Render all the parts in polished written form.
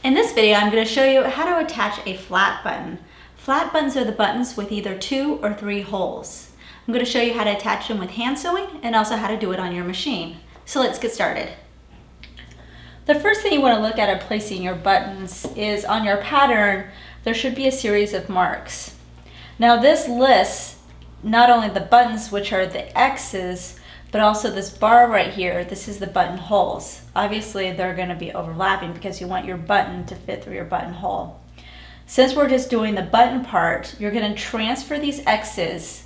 In this video, I'm going to show you how to attach a flat button. Flat buttons are the buttons with either 2 or 3 holes. I'm going to show you how to attach them with hand sewing and also how to do it on your machine. So let's get started. The first thing you want to look at placing your buttons is on your pattern, there should be a series of marks. Now this lists not only the buttons, which are the X's, but also this bar right here, this is the buttonholes. Obviously they're going to be overlapping because you want your button to fit through your buttonhole. Since we're just doing the button part, you're going to transfer these X's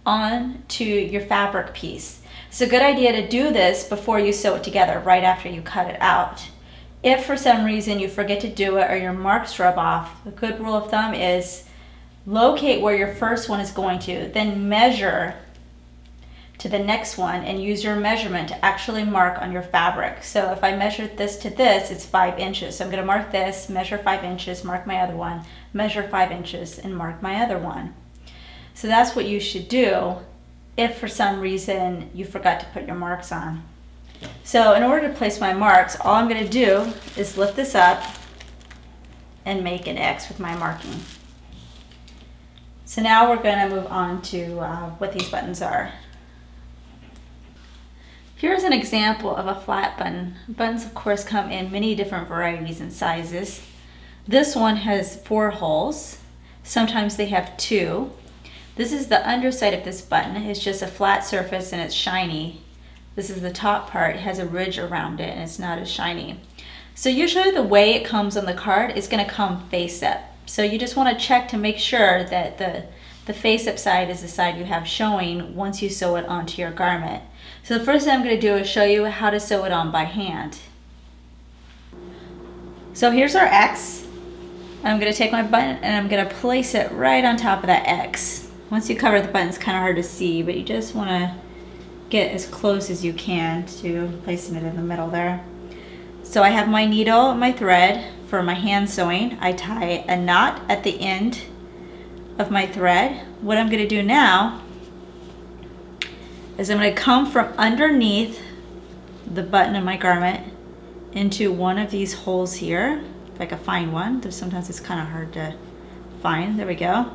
onto your fabric piece. It's a good idea to do this before you sew it together, right after you cut it out. If for some reason you forget to do it or your marks rub off, a good rule of thumb is locate where your first one is going to, then measure to the next one and use your measurement to actually mark on your fabric. So if I measured this to this, it's 5 inches. So I'm going to mark this, measure 5 inches, mark my other one, measure 5 inches, and mark my other one. So that's what you should do if for some reason you forgot to put your marks on. So in order to place my marks, all I'm going to do is lift this up and make an X with my marking. So now we're going to move on to what these buttons are. Here's an example of a flat button. Buttons, of course, come in many different varieties and sizes. This one has 4 holes. Sometimes they have 2. This is the underside of this button. It's just a flat surface and it's shiny. This is the top part. It has a ridge around it and it's not as shiny. So usually the way it comes on the card is going to come face up. So you just want to check to make sure that the face up side is the side you have showing once you sew it onto your garment. So the first thing I'm going to do is show you how to sew it on by hand. So here's our X. I'm going to take my button and I'm going to place it right on top of that X. Once you cover the button, it's kind of hard to see, but you just want to get as close as you can to placing it in the middle there. So I have my needle and my thread for my hand sewing. I tie a knot at the end of my thread. What I'm going to do now is I'm going to come from underneath the button of my garment into one of these holes here. If I can find one, sometimes it's kind of hard to find. There we go.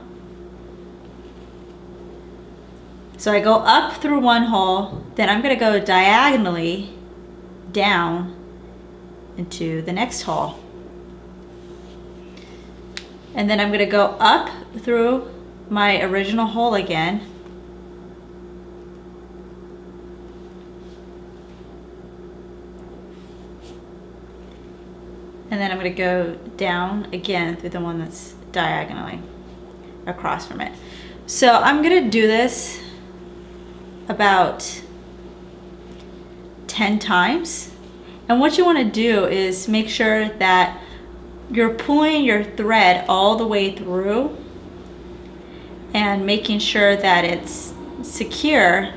So I go up through one hole, then I'm going to go diagonally down into the next hole. And then I'm going to go up through my original hole again. And then I'm going to go down again through the one that's diagonally across from it. So I'm going to do this about 10 times. And what you want to do is make sure that you're pulling your thread all the way through and making sure that it's secure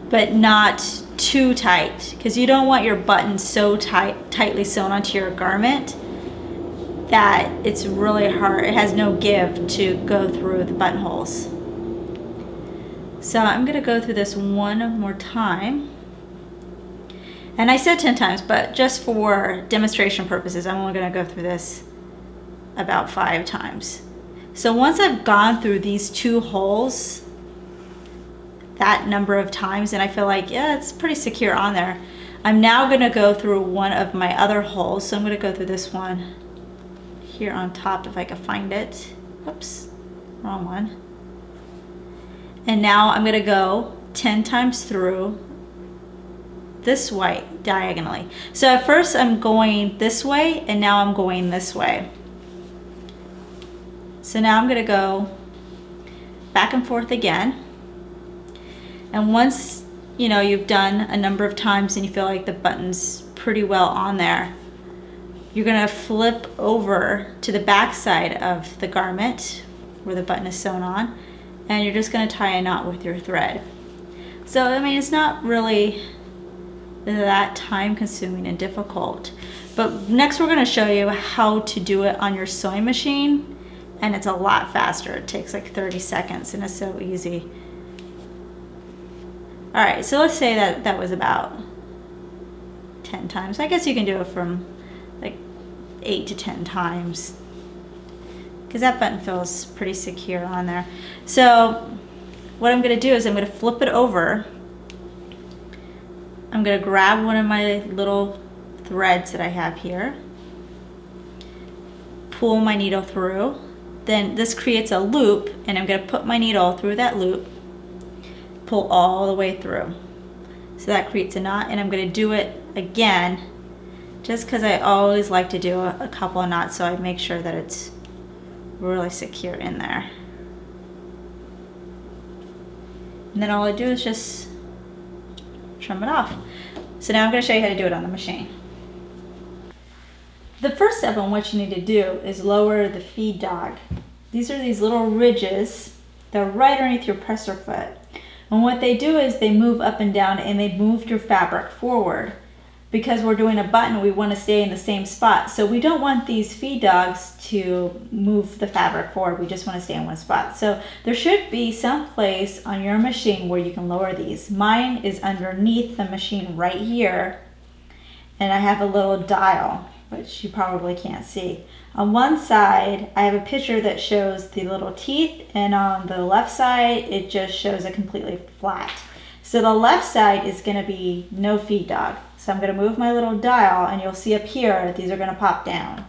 but not too tight, because you don't want your button so tightly sewn onto your garment that it's really hard, it has no give to go through the buttonholes. So I'm going to go through this one more time. And I said 10 times, but just for demonstration purposes, I'm only going to go through this about 5 times. So once I've gone through these 2 holes that number of times, and I feel like, yeah, it's pretty secure on there, I'm now going to go through one of my other holes. So I'm going to go through this one here on top if I can find it. Oops, wrong one. And now I'm going to go 10 times through this way diagonally. So at first I'm going this way and now I'm going this way. So now I'm going to go back and forth again. And once you know you've done a number of times and you feel like the button's pretty well on there, you're going to flip over to the back side of the garment where the button is sewn on, and you're just going to tie a knot with your thread. So I mean, it's not really that time consuming and difficult, but next we're going to show you how to do it on your sewing machine, and it's a lot faster. It takes like 30 seconds and it's so easy. All right, so let's say that was about 10 times. I guess you can do it from 8 to 10 times because that button feels pretty secure on there. So what I'm going to do is I'm going to flip it over. I'm going to grab one of my little threads that I have here, pull my needle through, then this creates a loop, and I'm going to put my needle through that loop, pull all the way through. So that creates a knot, and I'm going to do it again just because I always like to do a couple of knots so I make sure that it's really secure in there. And then all I do is just trim it off. So now I'm going to show you how to do it on the machine. The first step on what you need to do is lower the feed dog. These are these little ridges. They're right underneath your presser foot. And what they do is they move up and down, and they move your fabric forward. Because we're doing a button, we want to stay in the same spot. So we don't want these feed dogs to move the fabric forward. We just want to stay in one spot. So there should be some place on your machine where you can lower these. Mine is underneath the machine right here. And I have a little dial, which you probably can't see. On one side, I have a picture that shows the little teeth, and on the left side, it just shows it completely flat. So the left side is going to be no feed dog. So I'm going to move my little dial, and you'll see up here, these are going to pop down.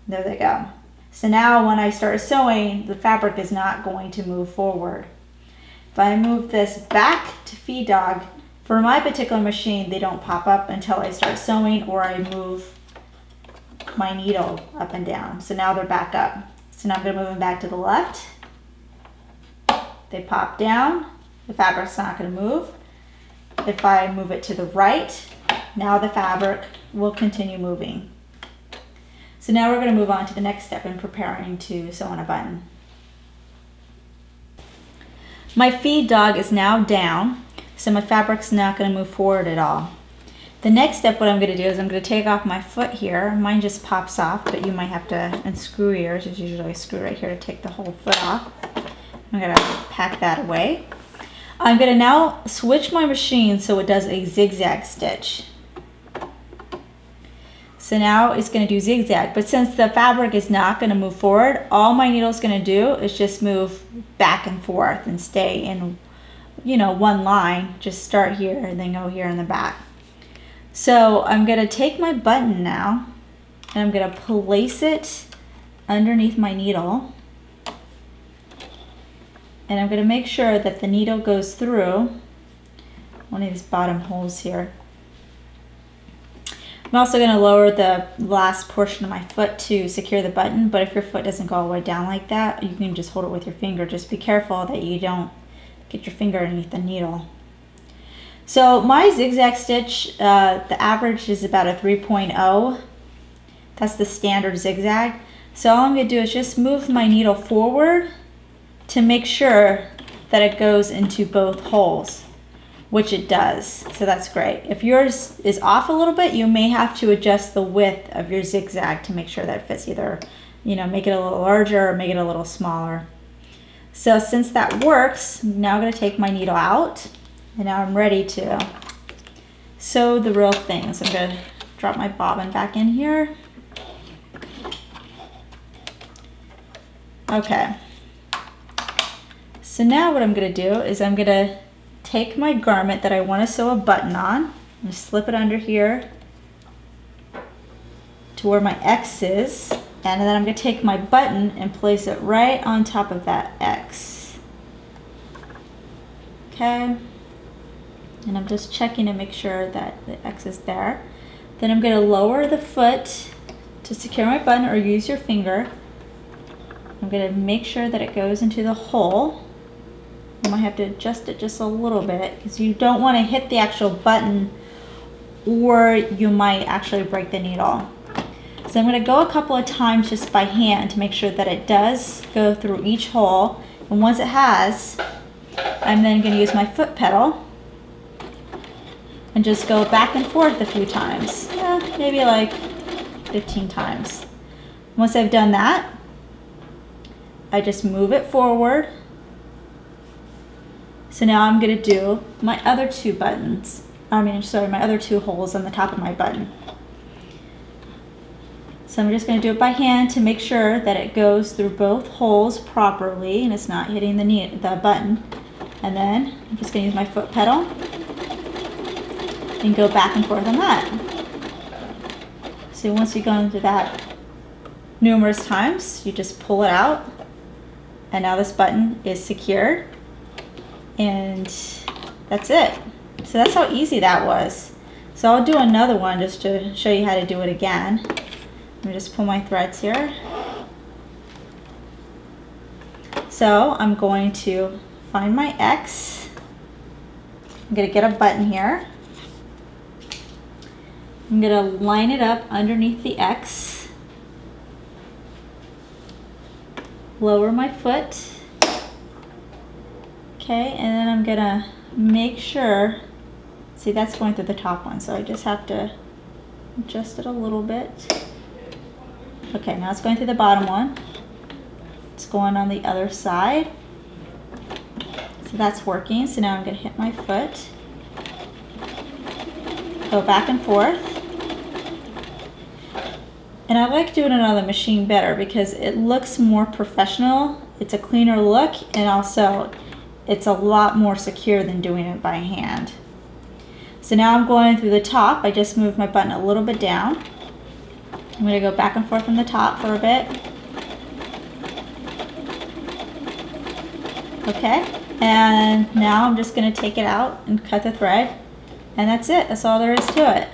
There they go. So now when I start sewing, the fabric is not going to move forward. If I move this back to feed dog, for my particular machine, they don't pop up until I start sewing or I move my needle up and down. So now they're back up. So now I'm going to move them back to the left. They pop down. The fabric's not going to move. If I move it to the right, now the fabric will continue moving. So now we're going to move on to the next step in preparing to sew on a button. My feed dog is now down, so my fabric's not going to move forward at all. The next step, what I'm going to do is I'm going to take off my foot here. Mine just pops off, but you might have to unscrew yours. There's usually a screw right here to take the whole foot off. I'm going to pack that away. I'm going to now switch my machine so it does a zigzag stitch. So now it's going to do zigzag, but since the fabric is not going to move forward, all my needle's going to do is just move back and forth and stay in, one line. Just start here and then go here in the back. So I'm going to take my button now, and I'm going to place it underneath my needle. And I'm going to make sure that the needle goes through one of these bottom holes here. I'm also going to lower the last portion of my foot to secure the button, but if your foot doesn't go all the way down like that, you can just hold it with your finger. Just be careful that you don't get your finger underneath the needle. So my zigzag stitch, the average is about a 3.0. That's the standard zigzag. So all I'm going to do is just move my needle forward to make sure that it goes into both holes, which it does. So that's great. If yours is off a little bit, you may have to adjust the width of your zigzag to make sure that it fits, either, make it a little larger or make it a little smaller. So since that works, I'm now going to take my needle out, and now I'm ready to sew the real thing. So I'm going to drop my bobbin back in here. Okay. So now what I'm going to do is I'm going to take my garment that I want to sew a button on. I'm going to slip it under here to where my X is, and then I'm going to take my button and place it right on top of that X. Okay, and I'm just checking to make sure that the X is there. Then I'm going to lower the foot to secure my button, or use your finger. I'm going to make sure that it goes into the hole. You might have to adjust it just a little bit because you don't want to hit the actual button, or you might actually break the needle. So I'm going to go a couple of times just by hand to make sure that it does go through each hole. And once it has, I'm then going to use my foot pedal and just go back and forth a few times. Maybe like 15 times. Once I've done that, I just move it forward. So now I'm going to do my other two buttons. My other two holes on the top of my button. So I'm just going to do it by hand to make sure that it goes through both holes properly and it's not hitting the button. And then I'm just going to use my foot pedal and go back and forth on that. So once you go into that numerous times, you just pull it out, and now this button is secured, and that's it. So that's how easy that was. So I'll do another one just to show you how to do it again. Let me just pull my threads here. So I'm going to find my X. I'm going to get a button here. I'm going to line it up underneath the X. Lower my foot. Okay, and then I'm going to make sure, see, that's going through the top one, so I just have to adjust it a little bit. Okay, now it's going through the bottom one. It's going on the other side. So that's working. So now I'm going to hit my foot. Go back and forth. And I like doing it on the machine better because it looks more professional. It's a cleaner look, and also it's a lot more secure than doing it by hand. So now I'm going through the top. I just moved my button a little bit down. I'm going to go back and forth on the top for a bit. Okay, and now I'm just going to take it out and cut the thread, and that's it. That's all there is to it.